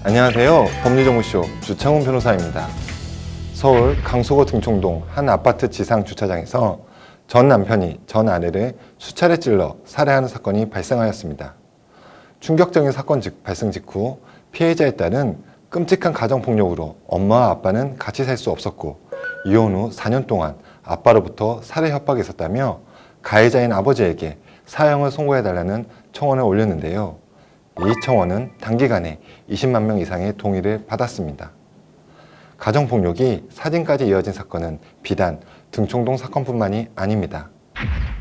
안녕하세요. 법리정보쇼 주창훈 변호사입니다. 서울 강서구 등촌동 한 아파트 지상 주차장에서 전 남편이 전 아내를 수차례 찔러 살해하는 사건이 발생하였습니다. 충격적인 사건 발생 직후 피해자에 따른 끔찍한 가정폭력으로 엄마와 아빠는 같이 살 수 없었고 이혼 후 4년 동안 아빠로부터 살해 협박이 있었다며 가해자인 아버지에게 사형을 선고해달라는 청원을 올렸는데요. 이 청원은 단기간에 20만 명 이상의 동의를 받았습니다. 가정폭력이 사진까지 이어진 사건은 비단 등촌동 사건뿐만이 아닙니다.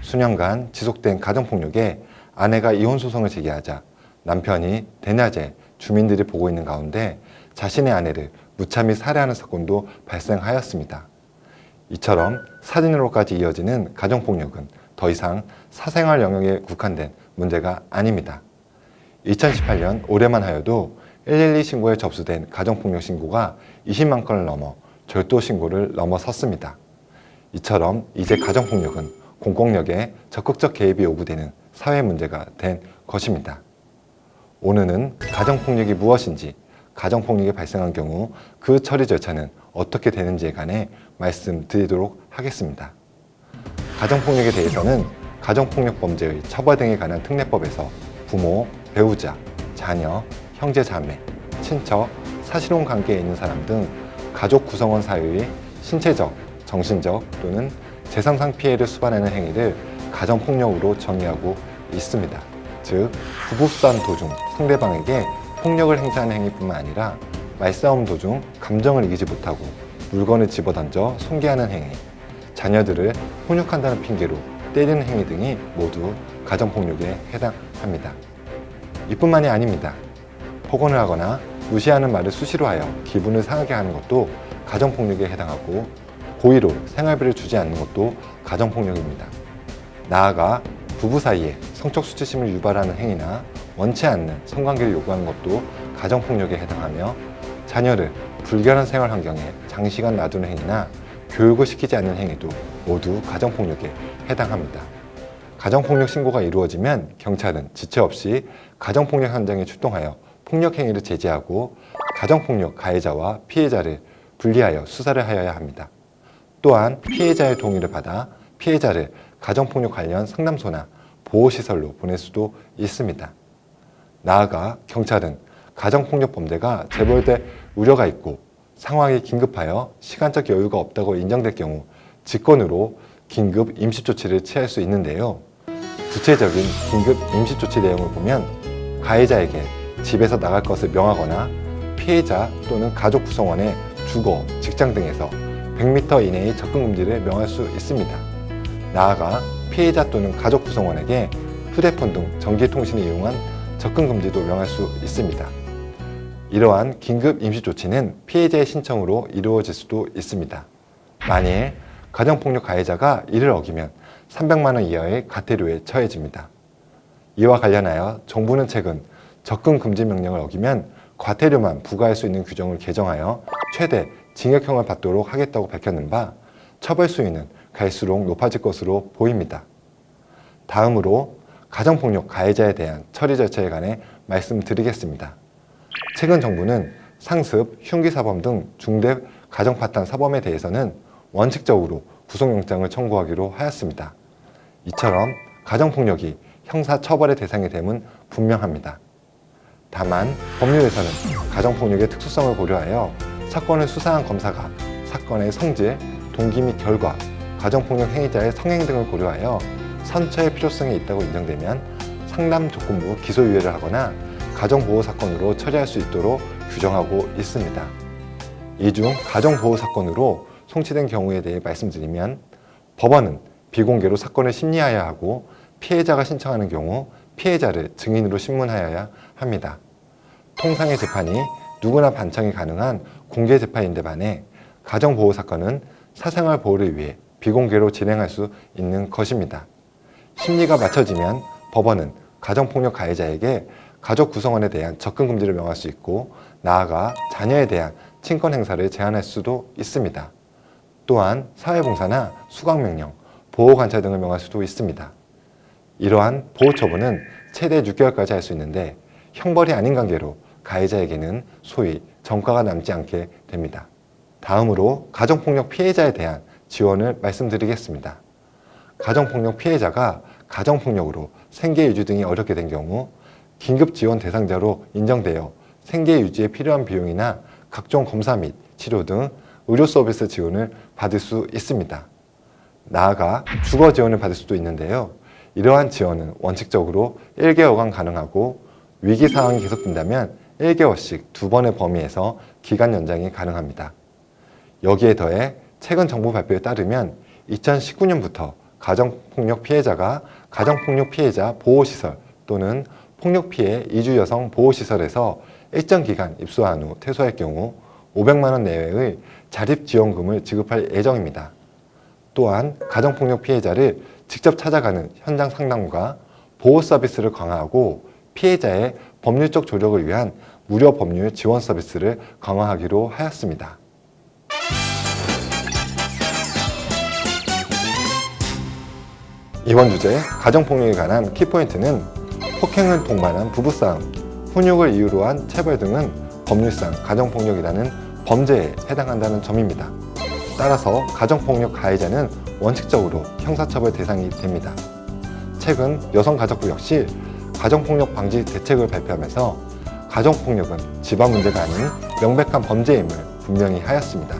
수년간 지속된 가정폭력에 아내가 이혼소송을 제기하자 남편이 대낮에 주민들이 보고 있는 가운데 자신의 아내를 무참히 살해하는 사건도 발생하였습니다. 이처럼 사진으로까지 이어지는 가정폭력은 더 이상 사생활 영역에 국한된 문제가 아닙니다. 2018년 올해만 하여도 112 신고에 접수된 가정폭력 신고가 20만 건을 넘어 절도 신고를 넘어섰습니다. 이처럼 이제 가정폭력은 공권력의 적극적 개입이 요구되는 사회 문제가 된 것입니다. 오늘은 가정폭력이 무엇인지, 가정폭력이 발생한 경우 그 처리 절차는 어떻게 되는지에 관해 말씀드리도록 하겠습니다. 가정폭력에 대해서는 가정폭력 범죄의 처벌 등에 관한 특례법에서 부모, 배우자, 자녀, 형제, 자매, 친척, 사실혼 관계에 있는 사람 등 가족 구성원 사이의 신체적, 정신적 또는 재산상 피해를 수반하는 행위를 가정폭력으로 정의하고 있습니다. 즉, 부부싸움 도중 상대방에게 폭력을 행사하는 행위뿐만 아니라 말싸움 도중 감정을 이기지 못하고 물건을 집어던져 손괴하는 행위, 자녀들을 훈육한다는 핑계로 때리는 행위 등이 모두 가정폭력에 해당합니다. 이뿐만이 아닙니다. 폭언을 하거나 무시하는 말을 수시로 하여 기분을 상하게 하는 것도 가정폭력에 해당하고 고의로 생활비를 주지 않는 것도 가정폭력입니다. 나아가 부부 사이에 성적 수치심을 유발하는 행위나 원치 않는 성관계를 요구하는 것도 가정폭력에 해당하며 자녀를 불결한 생활 환경에 장시간 놔두는 행위나 교육을 시키지 않는 행위도 모두 가정폭력에 해당합니다. 가정폭력 신고가 이루어지면 경찰은 지체 없이 가정폭력 현장에 출동하여 폭력 행위를 제지하고 가정폭력 가해자와 피해자를 분리하여 수사를 하여야 합니다. 또한 피해자의 동의를 받아 피해자를 가정폭력 관련 상담소나 보호시설로 보낼 수도 있습니다. 나아가 경찰은 가정폭력 범죄가 재벌될 우려가 있고 상황이 긴급하여 시간적 여유가 없다고 인정될 경우 직권으로 긴급 임시조치를 취할 수 있는데요. 구체적인 긴급 임시조치 내용을 보면 가해자에게 집에서 나갈 것을 명하거나 피해자 또는 가족 구성원의 주거, 직장 등에서 100m 이내의 접근 금지를 명할 수 있습니다. 나아가 피해자 또는 가족 구성원에게 휴대폰 등 전기통신을 이용한 접근 금지도 명할 수 있습니다. 이러한 긴급 임시조치는 피해자의 신청으로 이루어질 수도 있습니다. 만일 가정폭력 가해자가 이를 어기면 300만 원 이하의 과태료에 처해집니다. 이와 관련하여 정부는 최근 접근 금지 명령을 어기면 과태료만 부과할 수 있는 규정을 개정하여 최대 징역형을 받도록 하겠다고 밝혔는 바 처벌 수위는 갈수록 높아질 것으로 보입니다. 다음으로 가정폭력 가해자에 대한 처리 절차에 관해 말씀드리겠습니다. 최근 정부는 상습, 흉기사범 등 중대 가정파탄 사범에 대해서는 원칙적으로 구속영장을 청구하기로 하였습니다. 이처럼 가정폭력이 형사처벌의 대상이 됨은 분명합니다. 다만 법률에서는 가정폭력의 특수성을 고려하여 사건을 수사한 검사가 사건의 성질, 동기 및 결과, 가정폭력 행위자의 성행 등을 고려하여 선처의 필요성이 있다고 인정되면 상담 조건부 기소유예를 하거나 가정보호사건으로 처리할 수 있도록 규정하고 있습니다. 이 중 가정보호사건으로 송치된 경우에 대해 말씀드리면 법원은 비공개로 사건을 심리하여야 하고 피해자가 신청하는 경우 피해자를 증인으로 신문하여야 합니다. 통상의 재판이 누구나 반청이 가능한 공개 재판인데 반해 가정보호사건은 사생활 보호를 위해 비공개로 진행할 수 있는 것입니다. 심리가 맞춰지면 법원은 가정폭력 가해자에게 가족 구성원에 대한 접근 금지를 명할 수 있고 나아가 자녀에 대한 친권 행사를 제한할 수도 있습니다. 또한 사회봉사나 수강명령, 보호관찰 등을 명할 수도 있습니다. 이러한 보호처분은 최대 6개월까지 할 수 있는데 형벌이 아닌 관계로 가해자에게는 소위 전과가 남지 않게 됩니다. 다음으로 가정폭력 피해자에 대한 지원을 말씀드리겠습니다. 가정폭력 피해자가 가정폭력으로 생계 유지 등이 어렵게 된 경우 긴급 지원 대상자로 인정되어 생계 유지에 필요한 비용이나 각종 검사 및 치료 등 의료 서비스 지원을 받을 수 있습니다. 나아가 주거 지원을 받을 수도 있는데요. 이러한 지원은 원칙적으로 1개월간 가능하고 위기 상황이 계속된다면 1개월씩 2번의 범위에서 기간 연장이 가능합니다. 여기에 더해 최근 정부 발표에 따르면 2019년부터 가정폭력 피해자가 가정폭력 피해자 보호시설 또는 폭력피해 이주 여성 보호시설에서 일정 기간 입소한 후 퇴소할 경우 500만 원 내외의 자립지원금을 지급할 예정입니다. 또한 가정폭력 피해자를 직접 찾아가는 현장 상담과 보호 서비스를 강화하고 피해자의 법률적 조력을 위한 무료 법률 지원 서비스를 강화하기로 하였습니다. 이번 주제 가정폭력에 관한 키포인트는 폭행을 동반한 부부싸움, 훈육을 이유로 한 체벌 등은 법률상 가정폭력이라는 범죄에 해당한다는 점입니다. 따라서 가정폭력 가해자는 원칙적으로 형사처벌 대상이 됩니다. 최근 여성가족부 역시 가정폭력 방지 대책을 발표하면서 가정폭력은 집안 문제가 아닌 명백한 범죄임을 분명히 하였습니다.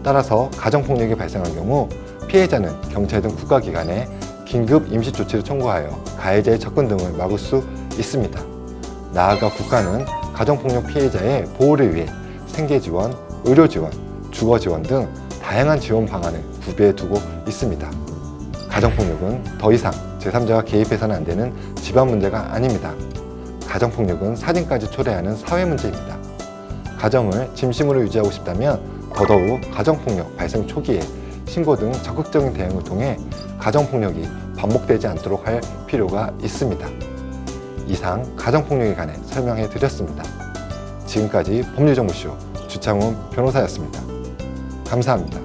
따라서 가정폭력이 발생한 경우 피해자는 경찰 등 국가기관에 긴급 임시조치를 청구하여 가해자의 접근 등을 막을 수 있습니다. 나아가 국가는 가정폭력 피해자의 보호를 위해 생계지원, 의료지원, 주거지원 등 다양한 지원 방안을 구비해 두고 있습니다. 가정폭력은 더 이상 제3자가 개입해서는 안 되는 집안 문제가 아닙니다. 가정폭력은 살인까지 초래하는 사회 문제입니다. 가정을 진심으로 유지하고 싶다면 더더욱 가정폭력 발생 초기에 신고 등 적극적인 대응을 통해 가정폭력이 반복되지 않도록 할 필요가 있습니다. 이상 가정폭력에 관해 설명해 드렸습니다. 지금까지 법률정보쇼 주창훈 변호사였습니다. 감사합니다.